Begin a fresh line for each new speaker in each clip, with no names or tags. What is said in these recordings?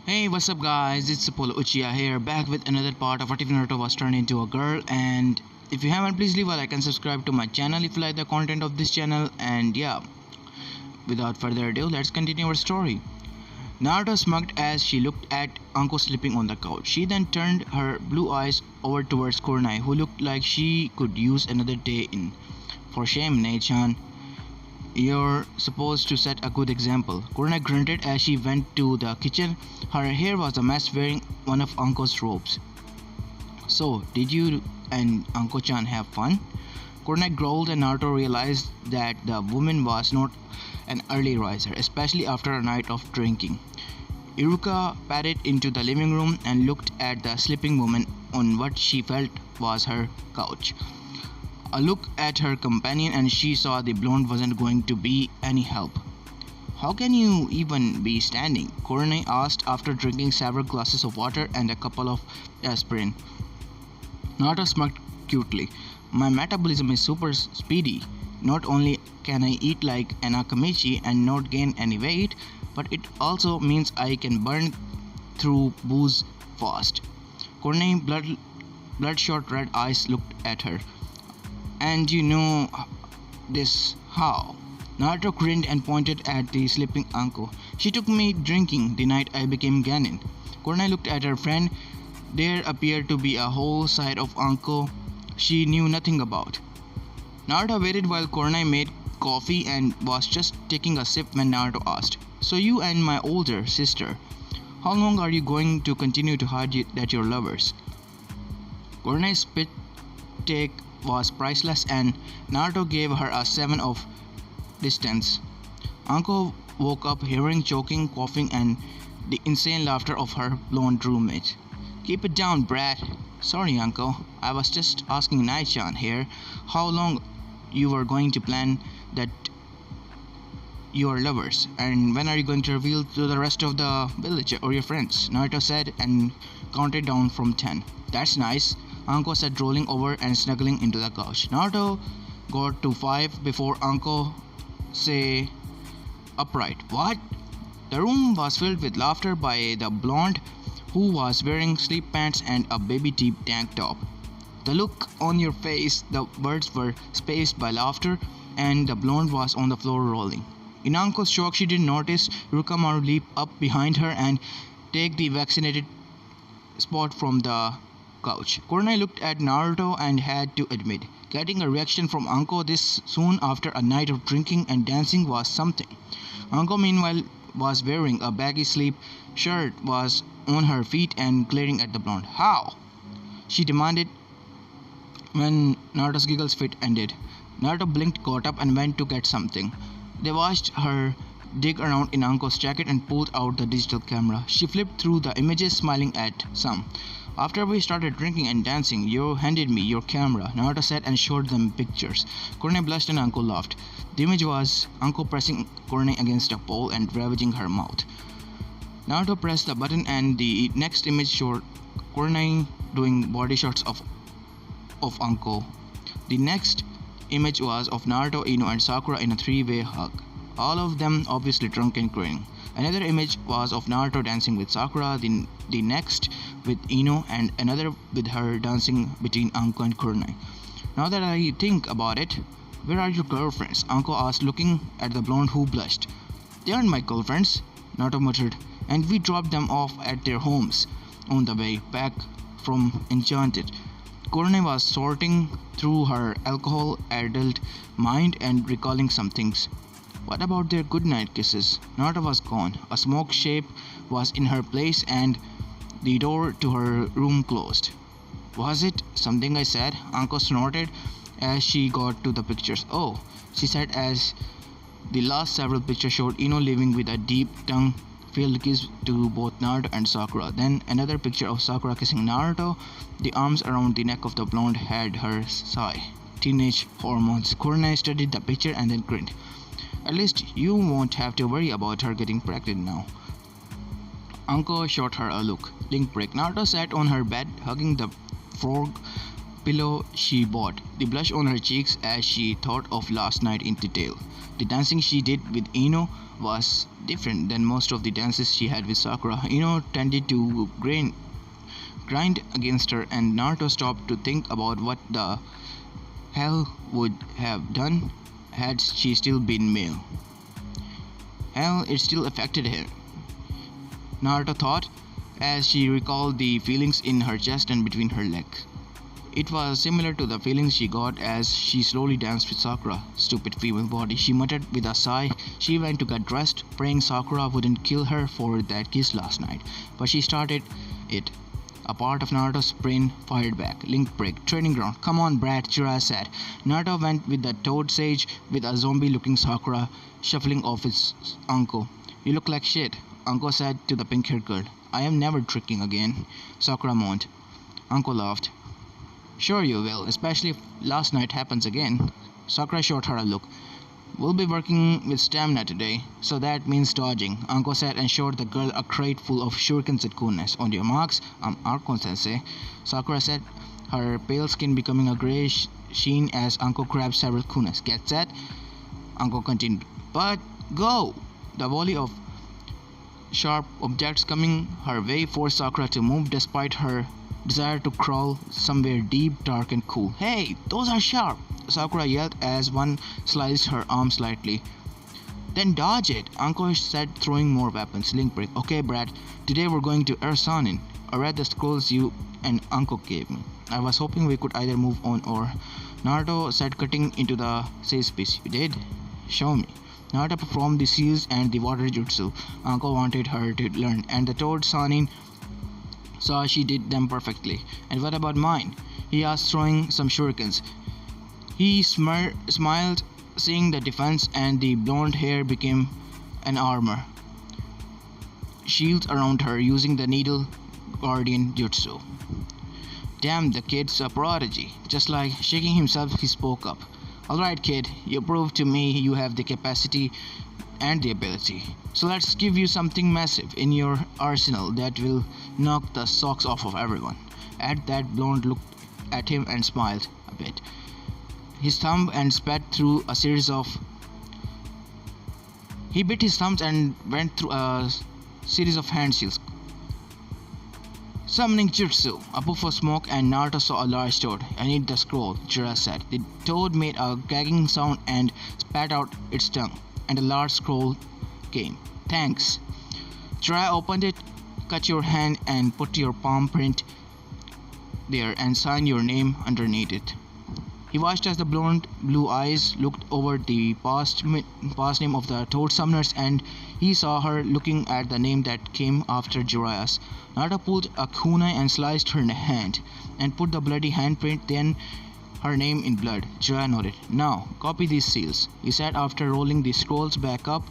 Hey, what's up guys, it's Uchiha here, back with another part of What If Naruto Was Turned Into a Girl. And if you haven't, please leave a like and subscribe to my channel if you like the content of this channel. And yeah, without further ado, let's continue our story. Naruto smirked as she looked at Anko sleeping on the couch. She then turned her blue eyes over towards Kurenai, who looked like she could use another day in. For shame, Nei-chan. You're supposed to set a good example. Kurenai grunted as she went to the kitchen. Her hair was a mess wearing one of Anko's robes. So, did you and Anko-chan have fun? Kurenai growled and Naruto realized that the woman was not an early riser, especially after a night of drinking. Iruka padded into the living room and looked at the sleeping woman on what she felt was her couch. A look at her companion and she saw the blonde wasn't going to be any help. How can you even be standing? Kurenai asked after drinking several glasses of water and a couple of aspirin. Naruto smirked cutely. My metabolism is super speedy. Not only can I eat like an Akamichi and not gain any weight, but it also means I can burn through booze fast. Kurenai's bloodshot red eyes looked at her. And you know this how? Naruto grinned and pointed at the sleeping Anko. She took me drinking the night I became Ganin. Kurenai looked at her friend. There appeared to be a whole side of Anko she knew nothing about. Naruto waited while Kurenai made coffee and was just taking a sip when Naruto asked, So you and my older sister, how long are you going to continue to hide that you're lovers? Kurenai's spit take was priceless and Naruto gave her a 7 of distance. Anko woke up hearing choking, coughing and the insane laughter of her blonde roommate. Keep it down, brat. Sorry, Anko. I was just asking Nei-chan here how long you were going to plan that you are lovers and when are you going to reveal to the rest of the village or your friends, Naruto said and counted down from 10. That's nice, Anko said, rolling over and snuggling into the couch. Naruto got to 5 before Anko say upright. What? The room was filled with laughter by the blonde who was wearing sleep pants and a baby tee tank top. The look on your face, the words were spaced by laughter and the blonde was on the floor rolling. In Anko's shock, she didn't notice Rukamaru leap up behind her and take the vaccinated spot from the couch. Kurenai looked at Naruto and had to admit, getting a reaction from Anko this soon after a night of drinking and dancing was something. Anko meanwhile was wearing a baggy sleep shirt, was on her feet and glaring at the blonde. How? She demanded when Naruto's giggles fit ended. Naruto blinked, got up and went to get something. They watched her dig around in Anko's jacket and pulled out the digital camera. She flipped through the images, smiling at some. After we started drinking and dancing, you handed me your camera, Naruto said and showed them pictures. Kurenai blushed and Anko laughed. The image was Anko pressing Kurenai against a pole and ravaging her mouth. Naruto pressed the button and the next image showed Kurenai doing body shots of Anko. The next image was of Naruto, Ino and Sakura in a three-way hug. All of them obviously drunk and crying. Another image was of Naruto dancing with Sakura, the next with Ino and another with her dancing between Anko and Kurenai. Now that I think about it, where are your girlfriends? Anko asked, looking at the blonde who blushed. They aren't my girlfriends, Naruto muttered, and we dropped them off at their homes on the way back from Enchanted. Kurenai was sorting through her alcohol-addled mind and recalling some things. What about their goodnight kisses? Naruto was gone. A smoke shape was in her place and the door to her room closed. Was it something I said? Anko snorted as she got to the pictures. Oh, she said as the last several pictures showed Ino leaving with a deep tongue-filled kiss to both Naruto and Sakura. Then another picture of Sakura kissing Naruto. The arms around the neck of the blonde had her sigh. Teenage hormones. Kurenai studied the picture and then grinned. At least you won't have to worry about her getting pregnant now. Anko shot her a look. Link break. Naruto sat on her bed, hugging the frog pillow she bought, the blush on her cheeks as she thought of last night in detail. The dancing she did with Ino was different than most of the dances she had with Sakura. Tended to grind against her, and Naruto stopped to think about what the hell would have done had she still been male. Hell, it still affected her, Naruto thought, as she recalled the feelings in her chest and between her legs. It was similar to the feelings she got as she slowly danced with Sakura. Stupid female body, she muttered with a sigh. She went to get dressed, praying Sakura wouldn't kill her for that kiss last night. But she started it. A part of Naruto's brain fired back. Link break, training ground. Come on, brat, Jiraiya said. Naruto went with the Toad Sage with a zombie-looking Sakura shuffling off his uncle. You look like shit, Uncle said to the pink-haired girl. I am never tricking again, Sakura moaned. Uncle laughed. Sure you will, especially if last night happens again. Sakura shot her a look. We'll be working with stamina today, so that means dodging, Uncle said and showed the girl a crate full of shurikens and kunes. On your marks, Archon-sensei, Sakura said, her pale skin becoming a greyish sheen as Uncle grabbed several kunes. Get set, Uncle continued. But go! The volley of sharp objects coming her way forced Sakura to move despite her desire to crawl somewhere deep, dark and cool. Hey, those are sharp! Sakura yelled as one sliced her arm slightly. Then dodge it, Uncle said, throwing more weapons. Link break. Okay, Brad, today we're going to Ersanin. I read the scrolls you and Uncle gave me. I was hoping we could either move on or... Naruto said, cutting into the safe space. You did? Show me. Naruto performed the seals and the water jutsu Uncle wanted her to learn, and the Toad Sanin saw she did them perfectly. And what about mine? He asked, throwing some shurikens. He smiled, seeing the defense, and the blonde hair became an armor shield around her using the needle guardian jutsu. Damn, the kid's a prodigy. Just like shaking himself, he spoke up. Alright kid, you proved to me you have the capacity and the ability. So let's give you something massive in your arsenal that will knock the socks off of everyone. At that, blonde looked at him and smiled a bit. His thumb and spat through a series of... He bit his thumbs and went through a series of hand seals. Summoning jutsu. A puff of smoke and Naruto saw a large toad. I need the scroll, Jiraiya said. The toad made a gagging sound and spat out its tongue, and a large scroll came. Thanks. Jiraiya opened it, cut your hand and put your palm print there and sign your name underneath it. He watched as the blonde blue eyes looked over the past name of the Toad Summoners, and he saw her looking at the name that came after Jiraiya's. Naruto pulled a kunai and sliced her hand, and put the bloody handprint, then her name in blood. Jiraiya nodded. Now, copy these seals, he said after rolling the scrolls back up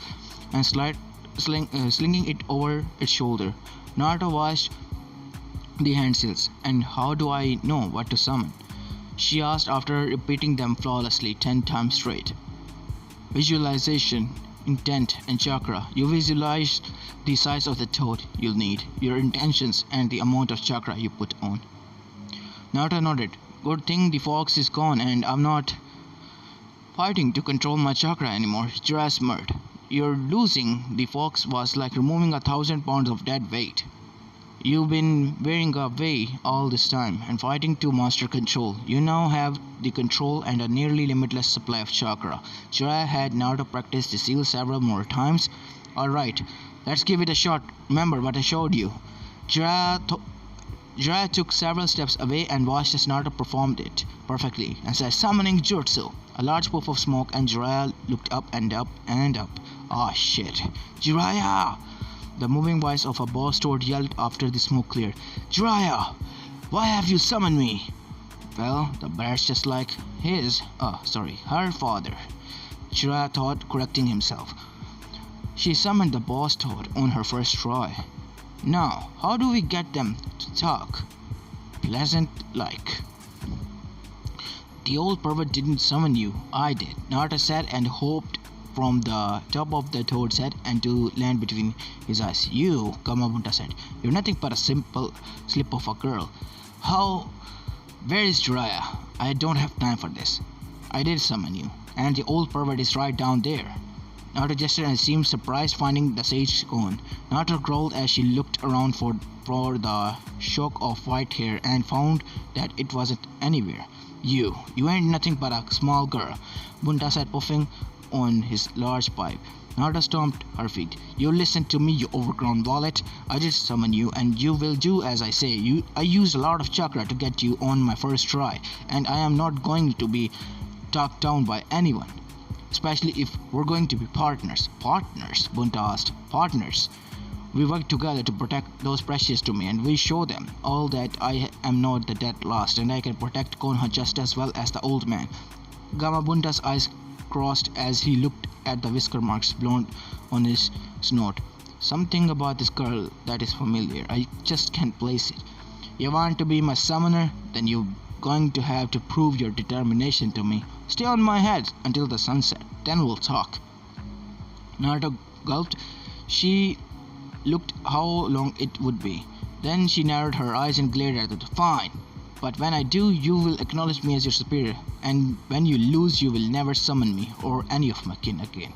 and slinging it over its shoulder. Naruto watched the hand seals. And how do I know what to summon? She asked after repeating them flawlessly 10 times straight. Visualization, intent, and chakra. You visualize the size of the toad you'll need, your intentions, and the amount of chakra you put on. Naruto nodded. Good thing the fox is gone and I'm not fighting to control my chakra anymore. Jiraiya smirked. You're losing the fox was like removing 1,000 pounds of dead weight. You've been wearing away all this time and fighting to master control. You now have the control and a nearly limitless supply of chakra. Jiraiya had Naruto practice the seal several more times. Alright, let's give it a shot. Remember what I showed you. Jiraiya took several steps away and watched as Naruto performed it perfectly and said, Summoning Jutsu. A large puff of smoke and Jiraiya looked up and up and up. Ah shit. Jiraiya! The moving voice of a boss toad yelled after the smoke cleared. Jiraiya! Why have you summoned me? Well, the bear's just like her father. Jiraiya thought, correcting himself. She summoned the boss toad on her first try. Now, how do we get them to talk? Pleasant like. The old pervert didn't summon you, I did, Naruto said and hoped from the top of the toad's head and to land between his eyes. You, Kamabunta said, you're nothing but a simple slip of a girl. Where is Jiraiya? I don't have time for this. I did summon you, and the old pervert is right down there. Naruto gestured and seemed surprised finding the sage gone. Naruto growled as she looked around for the shock of white hair and found that it wasn't anywhere. You ain't nothing but a small girl, Bunta said, puffing on his large pipe. Naruto stomped her feet. You listen to me, you overgrown wallet. I did summon you, and you will do as I say. I used a lot of chakra to get you on my first try, and I am not going to be talked down by anyone. Especially if we're going to be partners. Partners? Bunta asked. Partners. We work together to protect those precious to me, and we show them all that I am not the dead last, and I can protect Konoha just as well as the old man. Gamabunta's eyes crossed as he looked at the whisker marks blonde on his snout. Something about this girl that is familiar. I just can't place it. You want to be my summoner? Then you're going to have to prove your determination to me. Stay on my head until the sunset. Then we'll talk. Naruto gulped. She looked how long it would be. Then she narrowed her eyes and glared at it. Fine. But when I do, you will acknowledge me as your superior, and when you lose, you will never summon me or any of my kin again.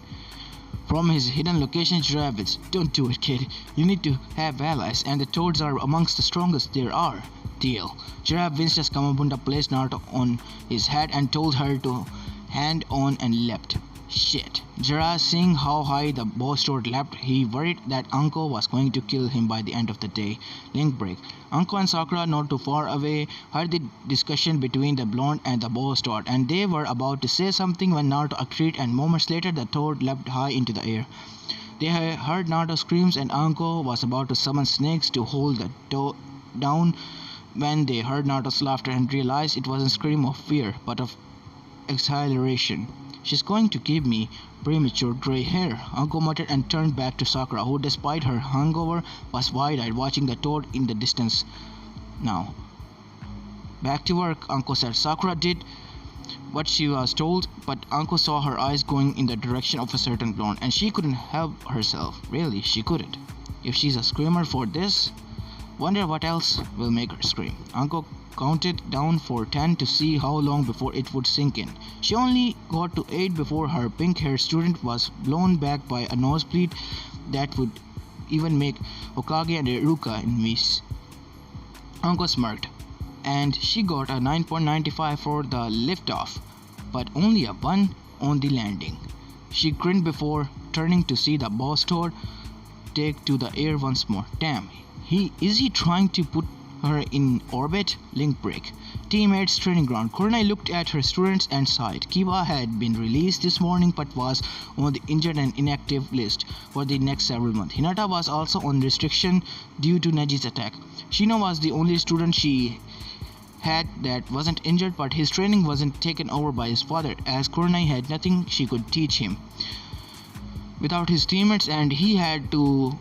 From his hidden location, Jiraiya winced. Don't do it, kid. You need to have allies, and the toads are amongst the strongest there are. Deal. Jiraiya winced as Kamabunda placed Naruto on his head and told her to hand on and leapt. Shit. Jiraiya, seeing how high the boss sword leapt, he worried that Anko was going to kill him by the end of the day. Link break. Anko and Sakura, not too far away, heard the discussion between the blonde and the boss sword, and they were about to say something when Naruto agreed, and moments later the toad leapt high into the air. They heard Naruto screams, and Anko was about to summon snakes to hold the toad down when they heard Naruto's laughter and realized it wasn't a scream of fear, but of exhilaration. She's going to give me premature grey hair, Anko muttered and turned back to Sakura, who despite her hangover was wide-eyed watching the toad in the distance now. Back to work, Anko said. Sakura did what she was told, but Anko saw her eyes going in the direction of a certain blonde, and she couldn't help herself. Really, she couldn't. If she's a screamer for this, wonder what else will make her scream. Anko counted down for 10 to see how long before it would sink in. She only got to 8 before her pink-haired student was blown back by a nosebleed that would even make Hokage and Iruka envious. Anko smirked, and she got a 9.95 for the liftoff, but only a 1 on the landing. She grinned before turning to see the boss toad take to the air once more. Damn, is he trying to put her in orbit? Link break. Teammates training ground. Kurenai looked at her students and sighed. Kiba had been released this morning but was on the injured and inactive list for the next several months. Hinata was also on restriction due to Neji's attack. Shino was the only student she had that wasn't injured, but his training wasn't taken over by his father, as Kurenai had nothing she could teach him without his teammates, and he had to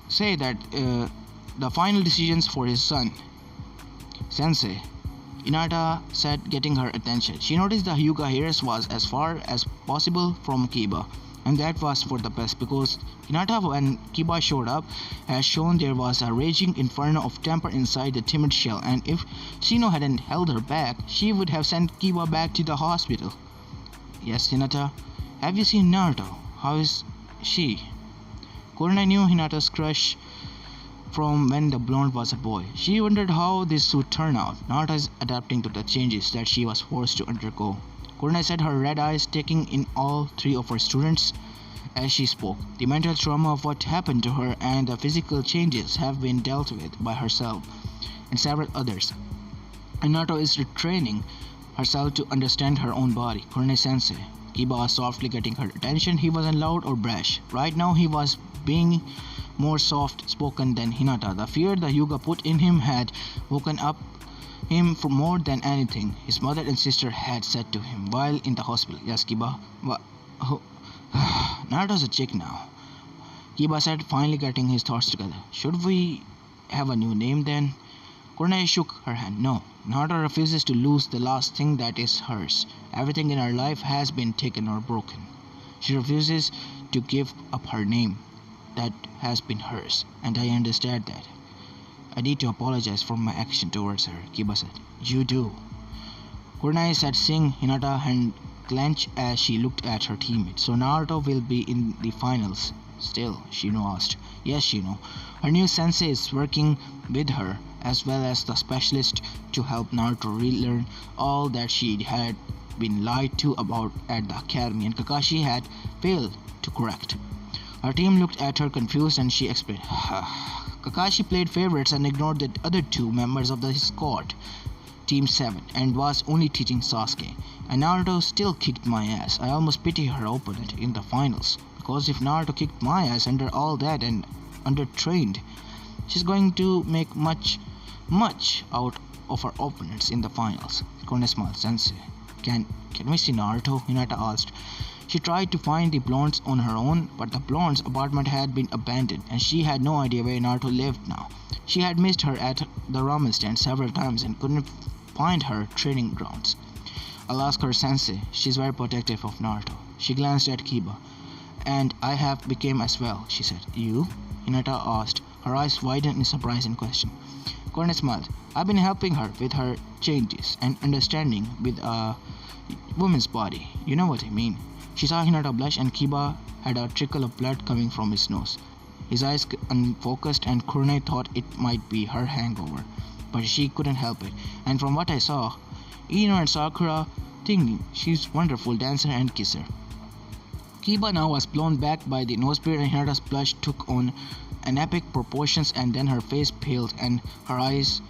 say that the final decisions for his son. Sensei, Hinata said, getting her attention. She noticed the Hyuga hairs was as far as possible from Kiba, and that was for the best, because Hinata, when Kiba showed up, has shown there was a raging inferno of temper inside the timid shell, and if Shino hadn't held her back, she would have sent Kiba back to the hospital. Yes, Hinata. Have you seen Naruto? How is she? Kurenai knew Hinata's crush from when the blonde was a boy. She wondered how this would turn out. Naruto is adapting to the changes that she was forced to undergo. Kurenai said, her red eyes taking in all 3 of her students as she spoke. The mental trauma of what happened to her and the physical changes have been dealt with by herself and several others. And Naruto is retraining herself to understand her own body. Kurenai sensei. Kiba was softly getting her attention. He wasn't loud or brash. Right now he was being more soft-spoken than Hinata. The fear the Hyuga put in him had woken up him for more than anything his mother and sister had said to him while in the hospital. Yes, Kiba. Naruto's a chick now, Kiba said, finally getting his thoughts together. Should we have a new name then? Kurenai shook her hand. No, Naruto refuses to lose the last thing that is hers. Everything in her life has been taken or broken. She refuses to give up her name that has been hers, and I understand that. I need to apologize for my action towards her, Kiba said. You do. Kurenai said, seeing Hinata clenched as she looked at her teammate. So Naruto will be in the finals still, Shino asked. Yes, Shino. Her new sensei is working with her as well as the specialist to help Naruto relearn all that she had been lied to about at the academy and Kakashi had failed to correct. Her team looked at her confused and she explained. Kakashi played favorites and ignored the other two members of the squad, Team 7, and was only teaching Sasuke. And Naruto still kicked my ass. I almost pity her opponent in the finals. Because if Naruto kicked my ass under all that and undertrained, she's going to make much out of her opponents in the finals. Konesma sensei. Can we see Naruto? Hinata asked. She tried to find the blondes on her own, but the blondes' apartment had been abandoned and she had no idea where Naruto lived now. She had missed her at the ramen stand several times and couldn't find her training grounds. I'll ask her sensei. She's very protective of Naruto. She glanced at Kiba. And I have become as well, she said. You? Hinata asked, her eyes widened in surprise and question. Korne smiled. I've been helping her with her changes and understanding with a woman's body. You know what I mean. She saw Hinata blush and Kiba had a trickle of blood coming from his nose. His eyes unfocused and Korne thought it might be her hangover. But she couldn't help it. And from what I saw, Ino and Sakura thinking she's wonderful dancer and kisser. Kiba now was blown back by the nosebeard and Hinata's blush took on an epic proportions and then her face paled and her eyes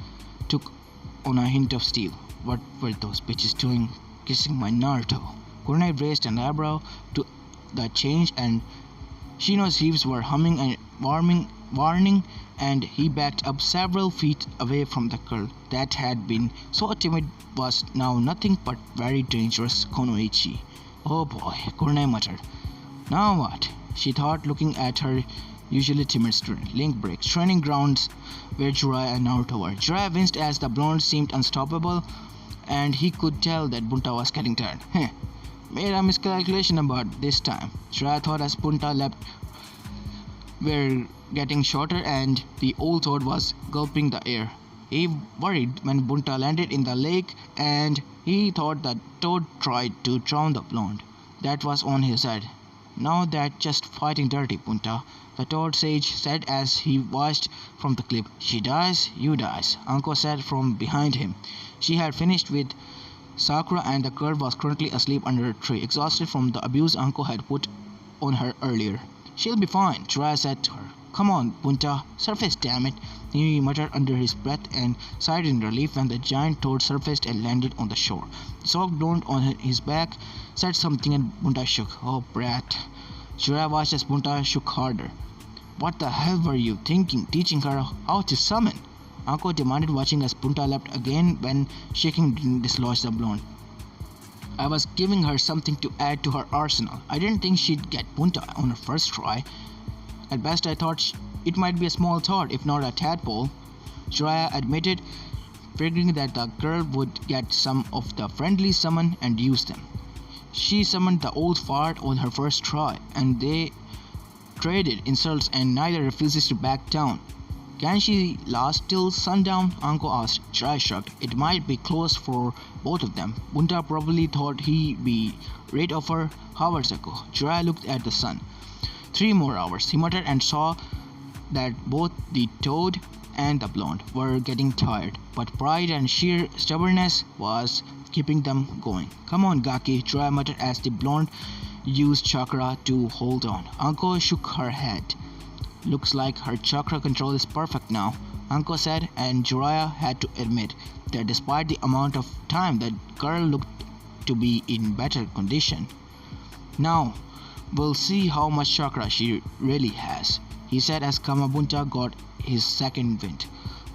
took on a hint of steel. What were those bitches doing kissing my Naruto? Korne raised an eyebrow to the change and Shino's ears were humming and warning and he backed up several feet away from the girl that had been so timid was now nothing but very dangerous Konoichi. Oh boy, Korne muttered. Now what? She thought, looking at her usually timid student. Link breaks. Training grounds where Jiraiya and Naruto were. Jiraiya winced as the blonde seemed unstoppable and he could tell that Bunta was getting tired. Made a miscalculation about this time. Jiraiya thought as Bunta leapt were getting shorter and the old toad was gulping the air. He worried when Bunta landed in the lake and he thought that Toad tried to drown the blonde. That was on his head. Now that just fighting dirty, Bunta, the Toad Sage said as he watched from the cliff. She dies, you dies, Anko said from behind him. She had finished with Sakura and the girl was currently asleep under a tree, exhausted from the abuse Anko had put on her earlier. She'll be fine, Jiraiya said to her. Come on, Bunta, surface damn it, he muttered under his breath and sighed in relief when the giant toad surfaced and landed on the shore. The soft blonde on his back said something and Bunta shook. Oh, brat. Jiraiya watched as Bunta shook harder. What the hell were you thinking, teaching her how to summon? Anko demanded, watching as Bunta leapt again when shaking didn't dislodge the blonde. I was giving her something to add to her arsenal. I didn't think she'd get Bunta on her first try. At best I thought it might be a small toad, if not a tadpole, Jiraiya admitted, figuring that the girl would get some of the friendly summon and use them. She summoned the old fart on her first try, and they traded insults and neither refuses to back down. Can she last till sundown? Anko asked. Jiraiya shrugged. It might be close for both of them. Bunta probably thought he'd be rid of her hours ago. Jiraiya looked at the sun. 3 more hours, he muttered and saw that both the toad and the blonde were getting tired, but pride and sheer stubbornness was keeping them going. Come on, Gaki, Jiraiya muttered as the blonde used chakra to hold on. Anko shook her head. Looks like her chakra control is perfect now, Anko said, and Jiraiya had to admit that despite the amount of time, that girl looked to be in better condition. Now, we'll see how much chakra she really has, he said as Kamabunta got his second wind.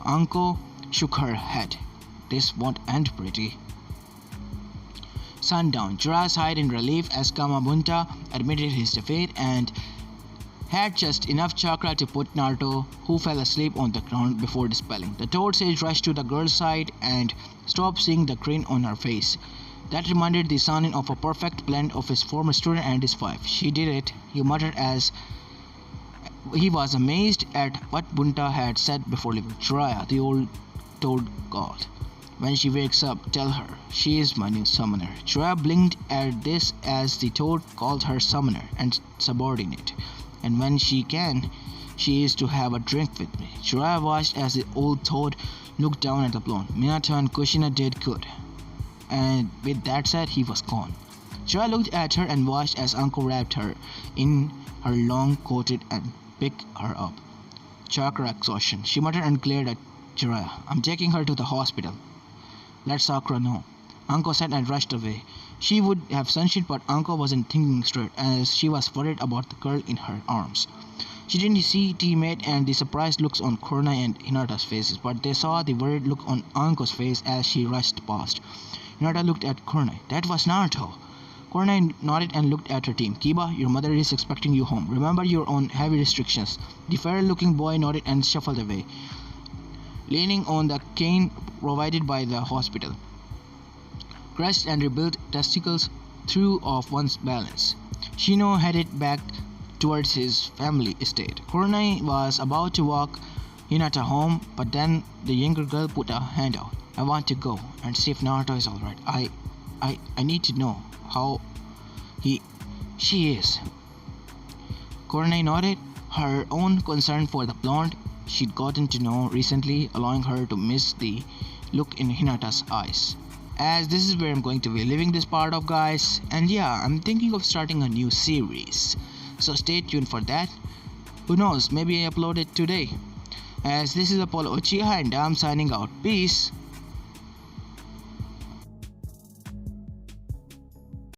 Anko shook her head. This won't end pretty. Sundown. Jiraiya sighed in relief as Kamabunta admitted his defeat and had just enough chakra to put Naruto, who fell asleep on the ground, before dispelling. The Toad Sage rushed to the girl's side and stopped seeing the grin on her face. That reminded the Sanin of a perfect blend of his former student and his wife. She did it, he muttered as he was amazed at what Bunta had said before leaving. Jiraiya, the old toad god. When she wakes up, tell her she is my new summoner. Jiraiya blinked at this as the toad called her summoner and subordinate. And when she can, she is to have a drink with me. Jiraiya watched as the old toad looked down at the blonde. Hinata and Kushina did good. And with that said, he was gone. Jiraiya looked at her and watched as Uncle wrapped her in her long coated and picked her up. Chakra exhaustion. She muttered and glared at Jiraiya. I'm taking her to the hospital. Let Sakura know. Anko said and rushed away. She would have sunshine, but Anko wasn't thinking straight as she was worried about the girl in her arms. She didn't see teammate and the surprised looks on Kurenai and Hinata's faces, but they saw the worried look on Anko's face as she rushed past. Hinata looked at Kurenai. That was Naruto. Kurenai nodded and looked at her team. Kiba, your mother is expecting you home. Remember your own heavy restrictions. The fair-looking boy nodded and shuffled away, leaning on the cane provided by the hospital. Crushed and rebuilt testicles threw off one's balance. Shino headed back towards his family estate. Kurenai was about to walk Hinata home, but then the younger girl put a hand out. I want to go and see if Naruto is alright. I need to know how she is. Kurenai nodded, her own concern for the blonde she'd gotten to know recently, allowing her to miss the look in Hinata's eyes. As this is where I'm going to be leaving this part of, guys, and yeah, I'm thinking of starting a new series, so stay tuned for that. Who knows, maybe I upload it today. As this is Apollo Uchiha and I'm signing out. Peace.